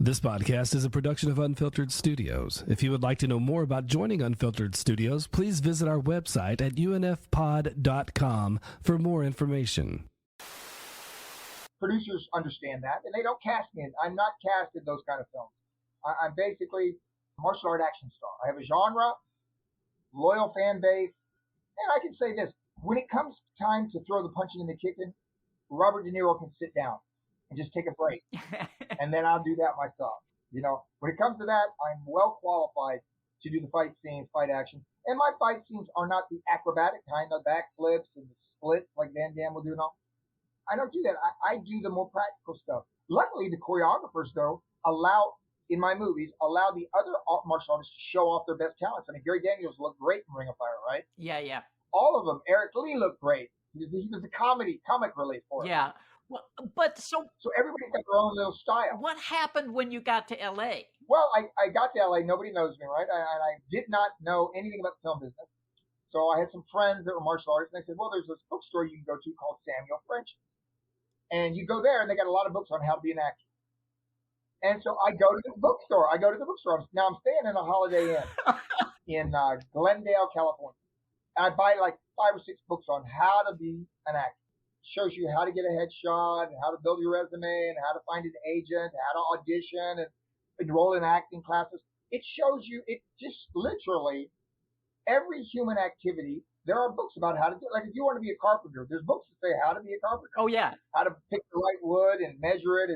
This podcast is a production of Unfiltered Studios. If you would like to know more about joining Unfiltered Studios, please visit our website at unfpod.com for more information. Producers understand that, and they don't cast me in. I'm not cast in those kind of films. I'm basically a martial art action star. I have a genre, loyal fan base, and I can say this. When it comes time to throw the punching and the kicking, Robert De Niro can sit down and just take a break. And then I'll do that myself. You know, when it comes to that, I'm well qualified to do the fight scenes, fight action. And my fight scenes are not the acrobatic kind, the backflips and the splits like Van Damme will do and all. I don't do that. I do the more practical stuff. Luckily, the choreographers, though, in my movies, allow the other martial artists to show off their best talents. I mean, Gary Daniels looked great in Ring of Fire, right? Yeah. All of them. Eric Lee looked great. He was a comic relief for it. Yeah. Well, but so everybody's got their own little style. What happened when you got to L.A.? Well, I got to L.A. Nobody knows me, right? I did not know anything about the film business. So I had some friends that were martial artists, and they said, well, there's this bookstore you can go to called Samuel French. And you go there, and they got a lot of books on how to be an actor. And so I go to the bookstore. Now I'm staying in a Holiday Inn in Glendale, California. And I buy like 5 or 6 books on how to be an actor. Shows you how to get a headshot and how to build your resume and how to find an agent, how to audition and enroll in acting classes. It shows you, it just literally every human activity. There are books about how to do it. Like if you want to be a carpenter, there's books that say how to be a carpenter. Oh, yeah. How to pick the right wood and measure it.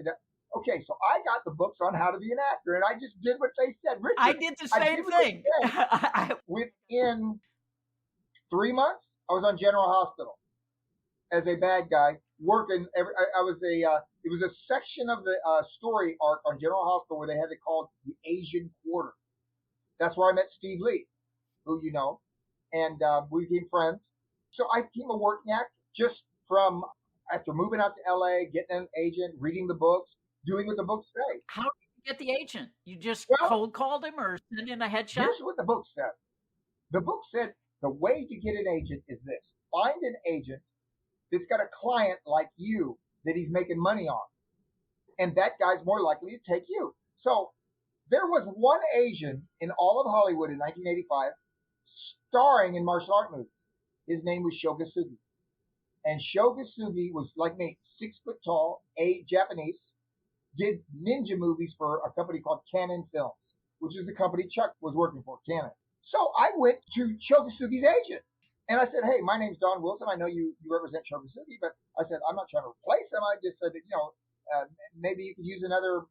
Okay, so I got the books on how to be an actor, and I just did what they said. Richard, I did the same thing. Within 3 months, I was on General Hospital as a bad guy working. It was a section of the story arc on General Hospital where they had it called the Asian Quarter. That's where I met Steve Lee, who you know, and we became friends. So I became a working actor just from after moving out to LA, getting an agent, reading the books, doing what the books say. How did you get the agent? You just cold called him or sent in a headshot? Here's what the book said. The book said the way to get an agent is this: find an agent that's got a client like you that he's making money on. And that guy's more likely to take you. So there was one Asian in all of Hollywood in 1985 starring in martial art movies. His name was Shogasugi. And Shogasugi was like me, 6 foot tall, Japanese, did ninja movies for a company called Canon Films, which is the company Chuck was working for, Canon. So I went to Shogasugi's agent. And I said, hey, my name's Don Wilson. I know you represent Shogasugi, but I said, I'm not trying to replace him. I just said, maybe you could use another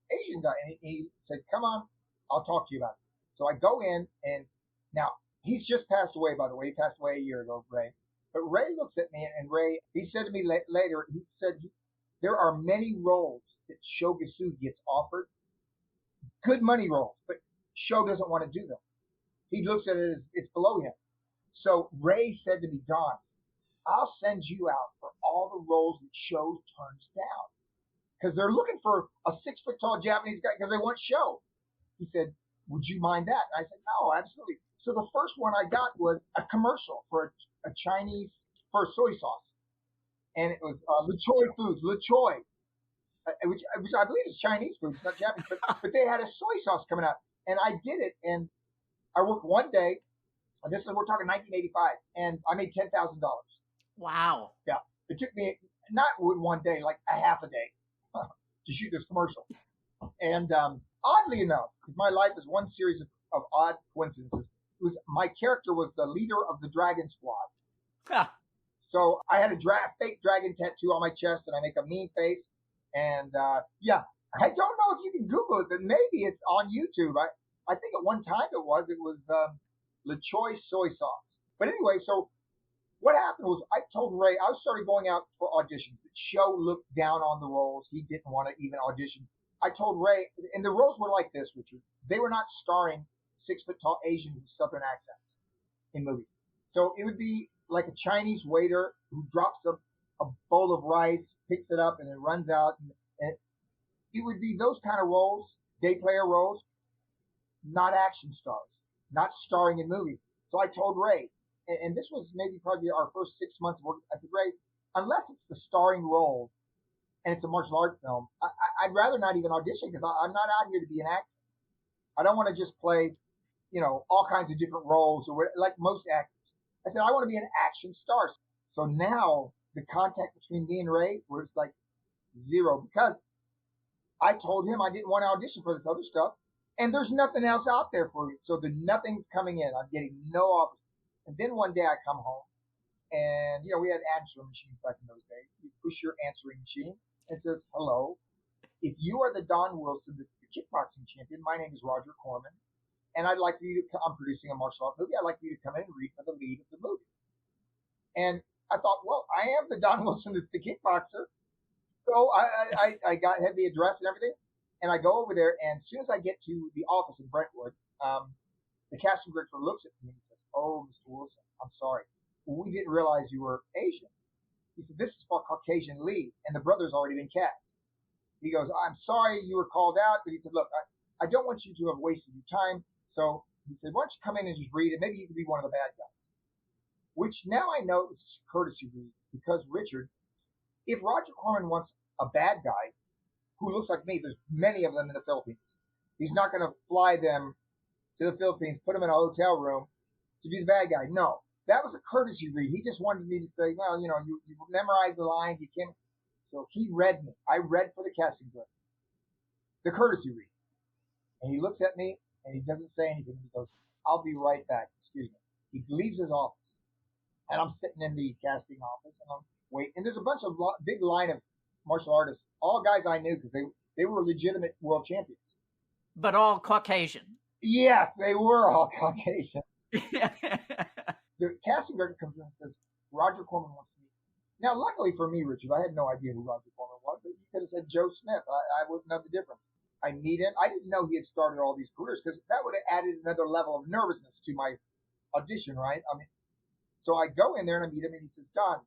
Asian guy. And he said, come on, I'll talk to you about it. So I go in, and now he's just passed away, by the way. He passed away a year ago, Ray. But Ray looks at me, and Ray, he said to me later, he said, there are many roles that Shogasugi gets offered, good money roles, but Sho doesn't want to do them. He looks at it as it's below him. So Ray said to me, Don, I'll send you out for all the roles that Sho turns down. Because they're looking for a 6 foot tall Japanese guy because they want Sho. He said, would you mind that? And I said, no, absolutely. So the first one I got was a commercial for a Chinese, for soy sauce. And it was Le Choi Foods, Le Choi, which I believe is Chinese food. It's not Japanese, but they had a soy sauce coming out. And I did it, and I worked one day. We're talking 1985, and I made $10,000. Wow. Yeah. It took me not one day, like a half a day to shoot this commercial. And oddly enough, because my life is one series of odd coincidences, my character was the leader of the Dragon Squad. Huh. So I had a fake dragon tattoo on my chest, and I make a mean face. And I don't know if you can Google it, but maybe it's on YouTube. I think at one time it was Le Choi soy sauce. But anyway, so what happened was I told Ray, I started going out for auditions. The show looked down on the roles. He didn't want to even audition. I told Ray, and the roles were like this, Richard. They were not starring 6 foot tall Asians with Southern accents in movies. So it would be like a Chinese waiter who drops a bowl of rice, picks it up, and then runs out. And it would be those kind of roles, day player roles, not action stars, not starring in movies. So I told Ray, and this was maybe probably our first 6 months of work. I said, Ray, unless it's the starring role, and it's a martial arts film, I'd rather not even audition because I'm not out here to be an actor. I don't want to just play, all kinds of different roles like most actors. I said, I want to be an action star. So now the contact between me and Ray was like zero because I told him I didn't want to audition for this other stuff. And there's nothing else out there for you. So nothing's coming in. I'm getting no offers. And then one day I come home and, we had answering machines back in those days. You push your answering machine and it says, hello. If you are the Don Wilson, the kickboxing champion, my name is Roger Corman. And I'd like for you to, I'm producing a martial arts movie. I'd like for you to come in and read for the lead of the movie. And I thought, well, I am the Don Wilson, the kickboxer. So I had the address and everything, and I go over there, and as soon as I get to the office in Brentwood, the casting director looks at me and says, oh, Mr. Wilson, I'm sorry. We didn't realize you were Asian. He said, this is for Caucasian lead, and the brother's already been cast. He goes, I'm sorry you were called out, but he said, look, I don't want you to have wasted your time. So he said, why don't you come in and just read it? Maybe you can be one of the bad guys. Which now I know is courtesy read, because Richard, if Roger Corman wants a bad guy who looks like me, there's many of them in the Philippines. He's not going to fly them to the Philippines, put them in a hotel room to be the bad guy. No, that was a courtesy read. He just wanted me to say, well, you memorize the lines. You can't. So he read me. I read for the casting director, the courtesy read. And he looks at me and he doesn't say anything. He goes, I'll be right back. Excuse me. He leaves his office. And I'm sitting in the casting office and I'm waiting. And there's a bunch of big line of martial artists, all guys I knew because they were legitimate world champions. But all Caucasian. Yes, they were all Caucasian. The casting director comes in and says, Roger Corman wants to meet you. Now, luckily for me, Richard, I had no idea who Roger Corman was, but you could have said Joe Smith. I wouldn't know the difference. I meet him. I didn't know he had started all these careers because that would have added another level of nervousness to my audition, right? I mean, so I go in there and I meet him and he says, John,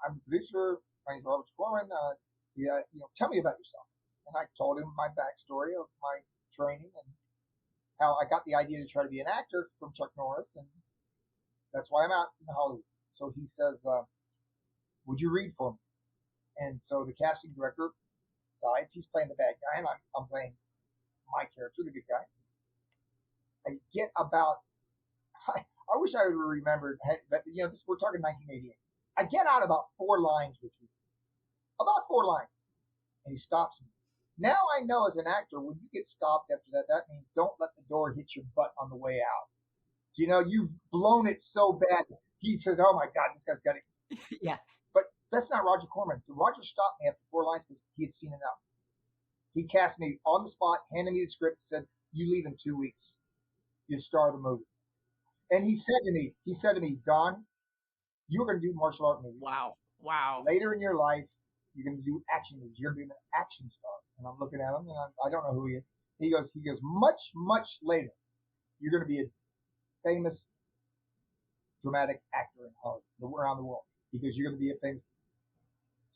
I'm a producer. My name's Robert Corman. Tell me about yourself. And I told him my backstory of my training and how I got the idea to try to be an actor from Chuck Norris, and that's why I'm out in Hollywood. So he says, would you read for me? And so the casting director dies. He's playing the bad guy, and I'm playing my character, the good guy. I get about, I wish I would have remembered, but we're talking 1988. I get out about 4 lines, Richard. About 4 lines. And he stops me. Now I know as an actor, when you get stopped after that, that means don't let the door hit your butt on the way out. You've blown it so bad. He says, oh my God, this guy's got it. Yeah. But that's not Roger Corman. So Roger stopped me after 4 lines because he had seen enough. He cast me on the spot, handed me the script, said, you leave in 2 weeks. You star the movie. And he said to me, Don, you're going to do martial art movies. Wow. Later in your life, you're going to do action movies. You're going to be an action star. And I'm looking at him, and I don't know who he is. He goes, much, much later, you're going to be a famous dramatic actor in Hollywood, around the world, because you're going to be a famous.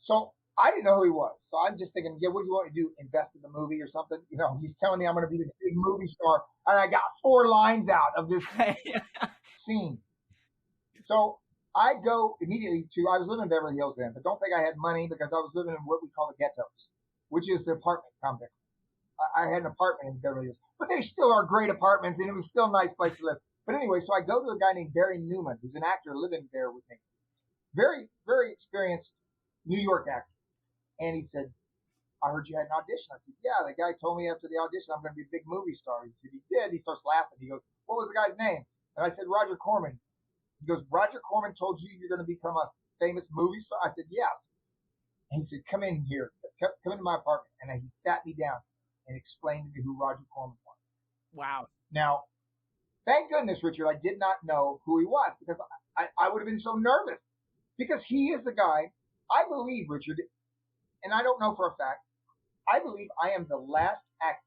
So I didn't know who he was. So I'm just thinking, what do you want to do? Invest in the movie or something? He's telling me I'm going to be this big movie star, and I got 4 lines out of this scene. So I go immediately I was living in Beverly Hills then, but don't think I had money because I was living in what we call the ghettos, which is the apartment complex. I had an apartment in Beverly Hills, but they still are great apartments, and it was still a nice place to live. But anyway, so I go to a guy named Barry Newman, who's an actor living there with me. Very, very experienced New York actor. And he said, I heard you had an audition. I said, yeah, the guy told me after the audition I'm going to be a big movie star. He said, he did. He starts laughing. He goes, what was the guy's name? And I said, Roger Corman. He goes, Roger Corman told you you're going to become a famous movie star? I said, yeah. And he said, come in here. Come into my apartment. And he sat me down and explained to me who Roger Corman was. Wow. Now, thank goodness, Richard, I did not know who he was because I would have been so nervous because he is the guy, I believe, Richard, and I don't know for a fact, I believe I am the last actor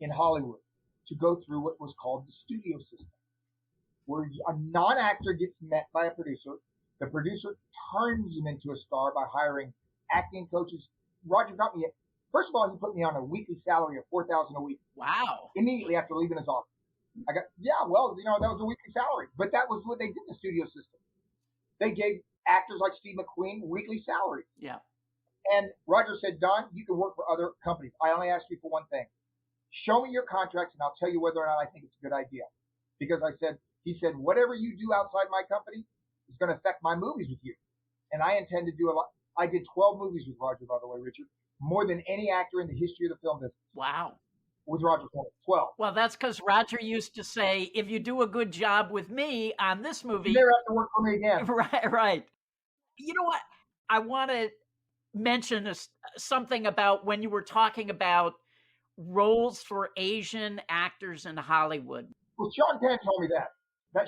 in Hollywood to go through what was called the studio system, where a non-actor gets met by a producer. The producer turns him into a star by hiring acting coaches. Roger got me, first of all, he put me on a weekly salary of $4,000 a week. Wow. Immediately after leaving his office. that was a weekly salary. But that was what they did in the studio system. They gave actors like Steve McQueen weekly salaries. Yeah. And Roger said, Don, you can work for other companies. I only ask you for one thing. Show me your contracts and I'll tell you whether or not I think it's a good idea. Because he said, whatever you do outside my company is going to affect my movies with you. And I intend to do a lot. I did 12 movies with Roger, by the way, Richard. More than any actor in the history of the film business. Wow. With Roger Corman, 12. Well, that's because Roger used to say, if you do a good job with me on this movie, you never have to work for me again. Right. You know what? I want to mention something about when you were talking about roles for Asian actors in Hollywood. Well, Sean Penn told me that.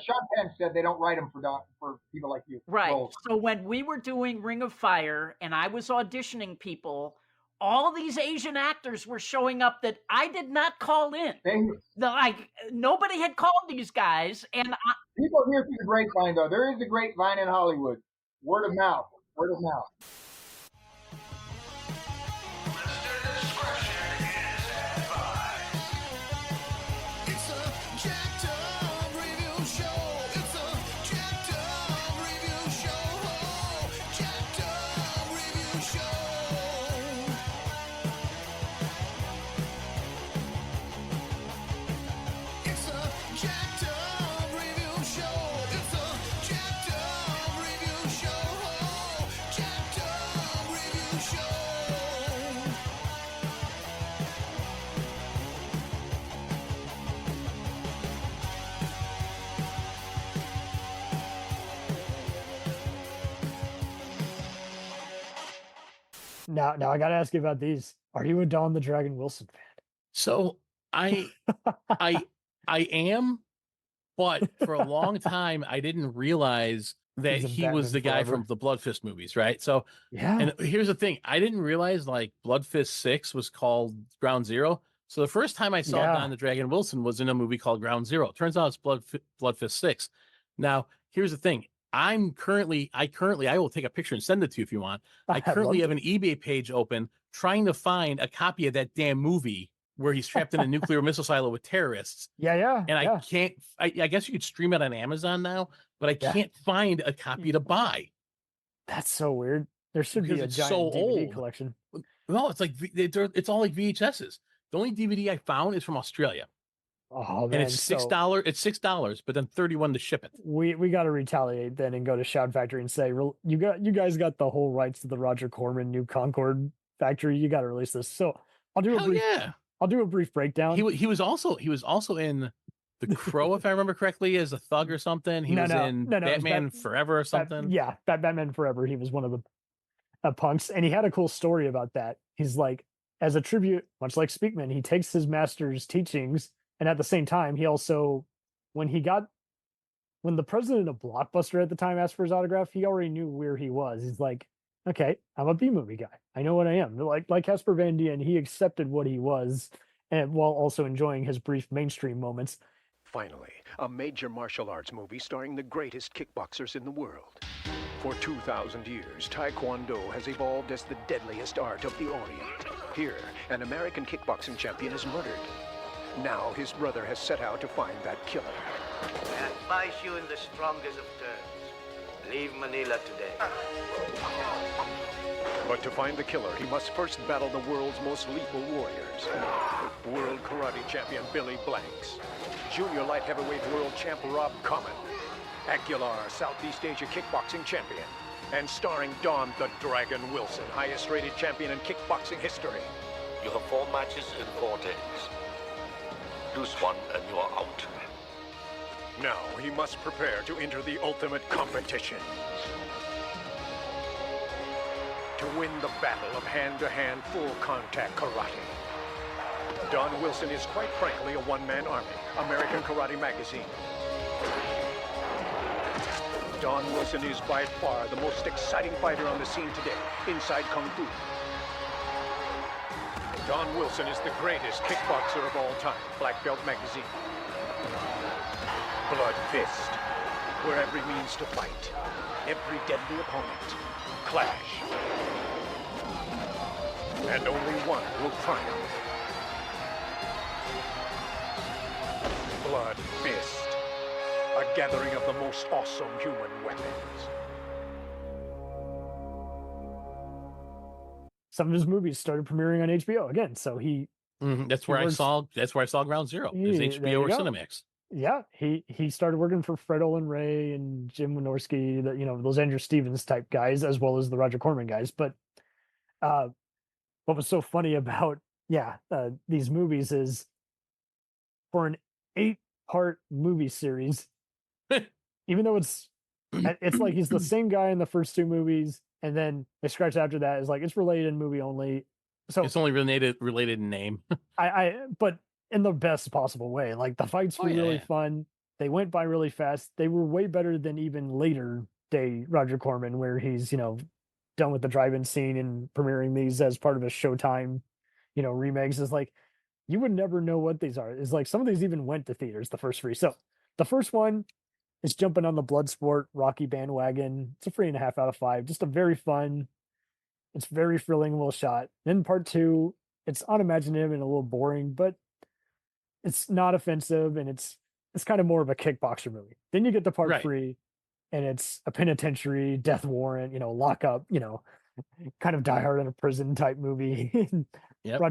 Sean Penn said they don't write them for people like you. Right. Roles. So when we were doing Ring of Fire and I was auditioning people, all these Asian actors were showing up that I did not call in. Nobody had called these guys. And people hear through the grapevine, though. There is a grapevine in Hollywood. Word of mouth. Word of mouth. Now I got to ask you about these. Are you a Don the Dragon Wilson fan? So I am, but for a long time I didn't realize that he was the guy from the Bloodfist movies, right? So yeah. And here's the thing: I didn't realize like Bloodfist 6 was called Ground Zero. So the first time I saw Don the Dragon Wilson was in a movie called Ground Zero. Turns out it's Bloodfist 6. Now here's the thing: I will take a picture and send it to you if you want. I currently have an eBay page open trying to find a copy of that damn movie where he's trapped in a nuclear missile silo with terrorists. Yeah. And I can't, I guess you could stream it on Amazon now, but I can't find a copy to buy. That's so weird. There should be a giant DVD collection. No, it's like, it's all like VHSs. The only DVD I found is from Australia. Oh, man. And it's $6. It's $6, but then $31 to ship it. We got to retaliate then and go to Shout Factory and say, you guys got the whole rights to the Roger Corman New Concorde factory. You got to release this. So I'll do a brief breakdown. He was also in The Crow, if I remember correctly, as a thug or something. He was in Batman Forever or something. Batman Forever. He was one of the punks, and he had a cool story about that. He's like, as a tribute, much like Speakman, he takes his master's teachings. And at the same time, he also, when the president of Blockbuster at the time asked for his autograph, he already knew where he was. He's like, okay, I'm a B-movie guy. I know what I am. Like Casper Van Dien, he accepted what he was, and while also enjoying his brief mainstream moments. Finally, a major martial arts movie starring the greatest kickboxers in the world. For 2,000 years, Taekwondo has evolved as the deadliest art of the Orient. Here, an American kickboxing champion is murdered. Now his brother has set out to find that killer. I advise you in the strongest of terms. Leave Manila today. But to find the killer, he must first battle the world's most lethal warriors. World Karate Champion Billy Blanks. Junior Light Heavyweight World Champ Rob Common. Aguilar, Southeast Asia Kickboxing Champion. And starring Don the Dragon Wilson, highest rated champion in kickboxing history. You have 4 matches in 4 days. Lose one and you are out. Now he must prepare to enter the ultimate competition. To win the battle of hand-to-hand full-contact karate. Don Wilson is quite frankly a one-man army. American Karate Magazine. Don Wilson is by far the most exciting fighter on the scene today, inside Kung Fu. Don Wilson is the greatest kickboxer of all time, Black Belt Magazine. Bloodfist, where every means to fight, every deadly opponent, clash. And only one will triumph. Bloodfist, a gathering of the most awesome human weapons. some of his movies started premiering on HBO again. So That's where I saw Ground Zero. Is HBO or Cinemax. Yeah, he started working for Fred Olen Ray and Jim Wynorski, those Andrew Stevens type guys, as well as the Roger Corman guys. But what was so funny about these movies is, for an 8-part movie series, even though it's like he's the same guy in the first 2 movies, and then they scratch after that is like it's related in movie only. So it's only related in name. But in the best possible way. Like, the fights were really fun. They went by really fast. They were way better than even later day Roger Corman, where he's, done with the drive-in scene and premiering these as part of his Showtime, remakes. Is like, you would never know what these are. It's like some of these even went to theaters, the first 3. So the first one is jumping on the Bloodsport Rocky bandwagon. It's a 3.5 out of 5. Just a very fun, it's very thrilling, well shot. Then part 2, it's unimaginative and a little boring, but it's not offensive, and it's kind of more of a kickboxer movie. Then you get to part 3, and it's a penitentiary, death warrant, lockup, kind of Die Hard in a prison type movie. Yep.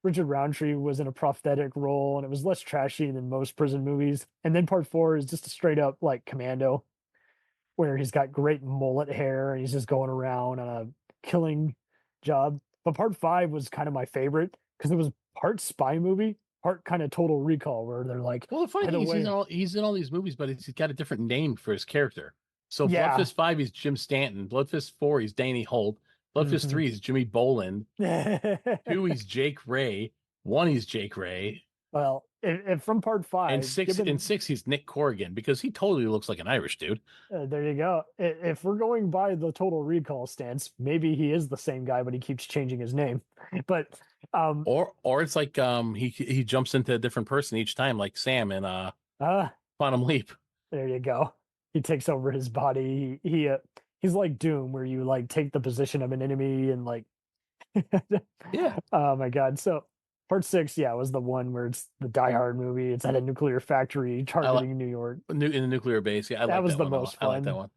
Richard Roundtree was in a prosthetic role, and it was less trashy than most prison movies. And then part 4 is just a straight up like Commando, where he's got great mullet hair and he's just going around on a killing job. But part 5 was kind of my favorite because it was part spy movie, part kind of Total Recall, where they're like, well, the funny thing is he's in all these movies, but he's got a different name for his character. So Bloodfist 5, he's Jim Stanton. Bloodfist 4, he's Danny Holt. Bloodfist 3 is Jimmy Boland. 2, he's Jake Ray. 1, he's Jake Ray. Well, if from part 5 and 6, he's Nick Corrigan, because he totally looks like an Irish dude. There you go. If we're going by the Total Recall stance, maybe he is the same guy, but he keeps changing his name. But or it's like he jumps into a different person each time, like Sam in Quantum Leap. There you go. He takes over his body. He's like Doom, where you like take the position of an enemy and like yeah. Oh my god. So part 6, was the one where it's the Die Hard movie. It's at a nuclear factory targeting New York. In the nuclear base. Yeah, that was the most fun. I like that one.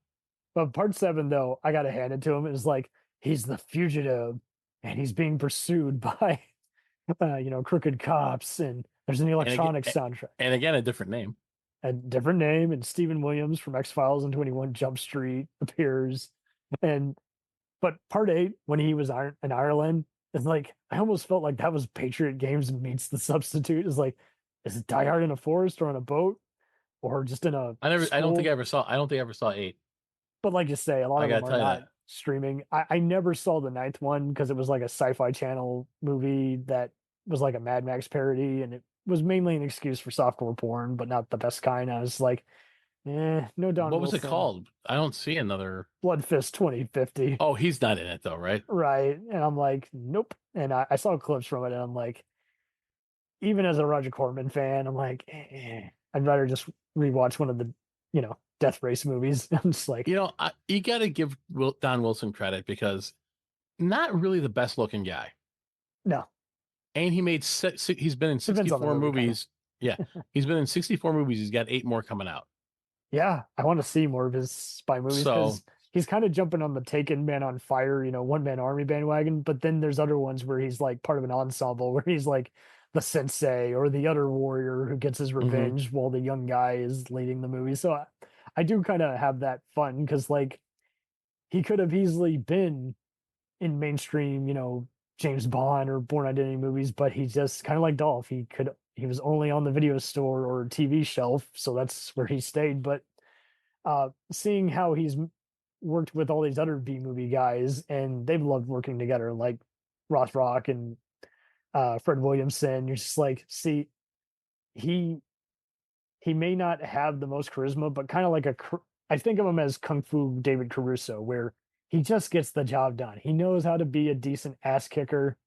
But part 7, though, I gotta hand it to him. It was like he's the fugitive and he's being pursued by crooked cops, and there's an electronic soundtrack. And again, a different name. And Stephen Williams from X-Files and 21 Jump Street appears. But part 8, when he was in Ireland, it's like I almost felt like that was Patriot Games meets The Substitute. It's like, is it Die Hard in a forest or on a boat or just in a I don't think I ever saw 8. But like you say, a lot of them are not streaming. I never saw the 9th one because it was like a Sci-Fi Channel movie that was like a Mad Max parody, and it was mainly an excuse for softcore porn, but not the best kind. I was like, no Don What was Wilson. it called? I don't see another. Bloodfist 2050. Oh, he's not in it though, right? Right. And I'm like, nope. And I saw clips from it, and I'm like, even as a Roger Corman fan, I'm like, I'd rather just rewatch one of the, Death Race movies. I'm just like, you got to give Don Wilson credit, because not really the best looking guy. No. And he made he's been in 64 movies. Yeah. He's been in 64 movies. He's got 8 more coming out. Yeah. I want to see more of his spy movies, because he's kind of jumping on the Taken, Man on Fire, one man army bandwagon. But then there's other ones where he's like part of an ensemble, where he's like the sensei or the other warrior who gets his revenge while the young guy is leading the movie. So I do kind of have that fun, because like he could have easily been in mainstream, James Bond or Bourne Identity movies, but he just kind of like Dolph. He was only on the video store or TV shelf, so that's where he stayed. But seeing how he's worked with all these other B movie guys, and they've loved working together, like Rothrock and Fred Williamson, you're just like, see, he may not have the most charisma, but kind of like I think of him as Kung Fu David Caruso, where he just gets the job done. He knows how to be a decent ass kicker.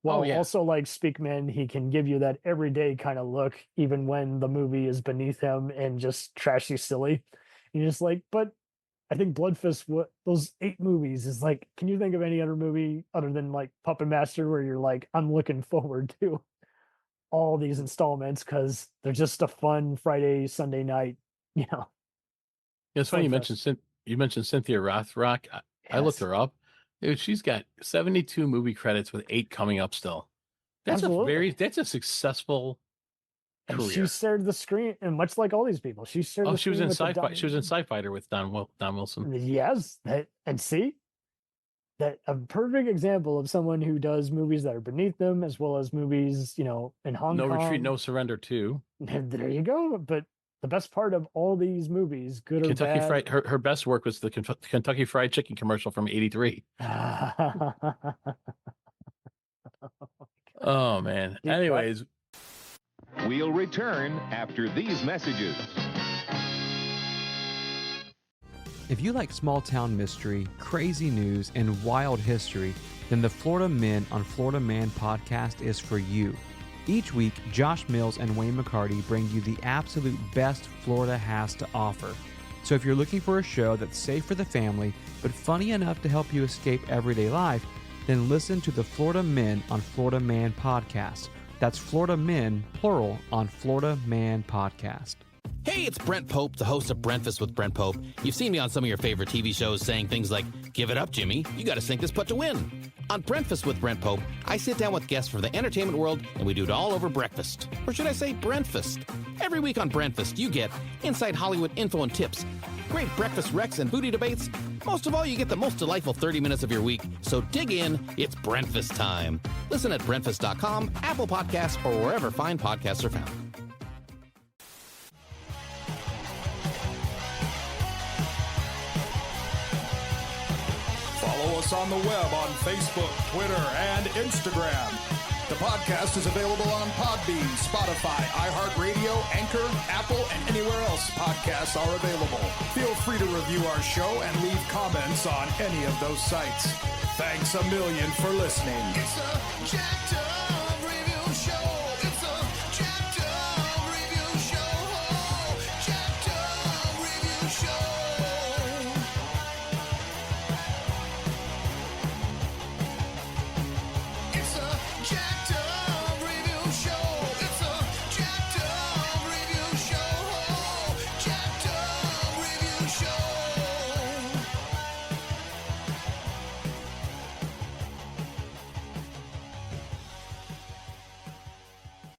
While also like Speakman, he can give you that everyday kind of look, even when the movie is beneath him and just trashy silly. And you're just like, but I think Bloodfist, those 8 movies is like, can you think of any other movie other than like Puppet Master where you're like, I'm looking forward to all these installments because they're just a fun Friday, Sunday night, It's funny you mentioned Cynthia Rothrock. I looked her up. Dude, she's got 72 movie credits with 8 coming up still. That's that's a successful and career. She shared the screen, and much like all these people, she shared the she was screen in with Sci-Fi. She was in Sci-Fighter with Don Wilson. Yes, and see, that a perfect example of someone who does movies that are beneath them, as well as movies, in Hong Kong. No Retreat, No Surrender too. There you go. But the best part of all these movies, good or Kentucky bad, Fried. Her best work was the Kentucky Fried Chicken commercial from '83. Oh man. Anyways, we'll return after these messages. If you like small town mystery, crazy news, and wild history, then the Florida Men on Florida Man podcast is for you. Each week, Josh Mills and Wayne McCarty bring you the absolute best Florida has to offer. So if you're looking for a show that's safe for the family, but funny enough to help you escape everyday life, then listen to the Florida Men on Florida Man podcast. That's Florida Men, plural, on Florida Man podcast. Hey, it's Brent Pope, the host of Breakfast with Brent Pope. You've seen me on some of your favorite TV shows saying things like, "Give it up, Jimmy. You got to sink this putt to win." On Breakfast with Brent Pope, I sit down with guests from the entertainment world, and we do it all over breakfast. Or should I say Brentfast? Every week on Brentfast, you get inside Hollywood info and tips, great breakfast wrecks and booty debates. Most of all, you get the most delightful 30 minutes of your week. So dig in. It's Brentfast time. Listen at Brentfast.com, Apple Podcasts, or wherever fine podcasts are found. Follow us on the web on Facebook, Twitter, and Instagram. The podcast is available on Podbean, Spotify, iHeartRadio, Anchor, Apple, and anywhere else podcasts are available. Feel free to review our show and leave comments on any of those sites. Thanks a million for listening. It's a